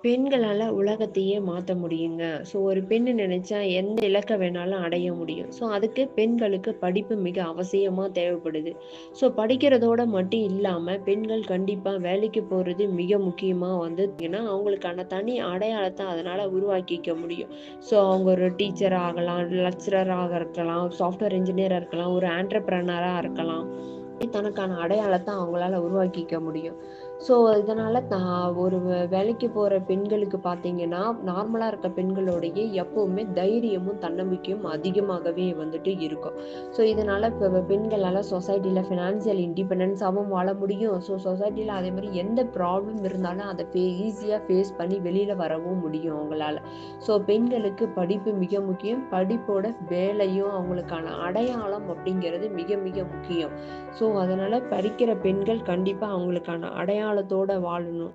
பெண்களால உலகத்தையே மாத்த முடியுங்க. ஒரு பெண்ணு நெனைச்சா எந்த இலக்க வேணாலும் அடைய முடியும். அதுக்கு பெண்களுக்கு படிப்பு மிக அவசியமா தேவைப்படுது. படிக்கிறதோட மட்டும் இல்லாம, பெண்கள் கண்டிப்பா வேலைக்கு போறது மிக முக்கியமா வந்து ஏன்னா, அவங்களுக்கான தனி அடையாளத்த அதனால உருவாக்கிக்க முடியும். அவங்க ஒரு டீச்சரா ஆகலாம், லெக்சரராக இருக்கலாம், சாஃப்ட்வேர் இன்ஜினியரா இருக்கலாம், ஒரு ஆன்டர்பிரனரா இருக்கலாம். தனக்கான அடையாளத்த அவங்களால உருவாக்கிக்க முடியும். இதனால ஒரு வேலைக்கு போற பெண்களுக்கு பார்த்தீங்கன்னா, நார்மலா இருக்க பெண்களோடயே எப்பவுமே தைரியமும், தன்னம்பிக்கையும் அதிகமாகவே வந்துட்டு இருக்கும். இதனால பெண்களால சொசைட்டில ஃபினான்சியல் இண்டிபெண்டன்ஸாவும் வாழ முடியும். சொசைட்டில அதேமாரி எந்த ப்ராப்ளம் இருந்தாலும் அத ஈஸியா ஃபேஸ் பண்ணி வெளில வரவும் முடியும் அவங்களால. பெண்களுக்கு படிப்பு மிக முக்கியம். படிப்போட வேலையும் அவங்களுக்கான அடையாளம் அப்படிங்கிறது மிக மிக முக்கியம். அதனால படிக்கிற பெண்கள் கண்டிப்பா அவங்களுக்கான அடையாளத்தோட வாழணும்.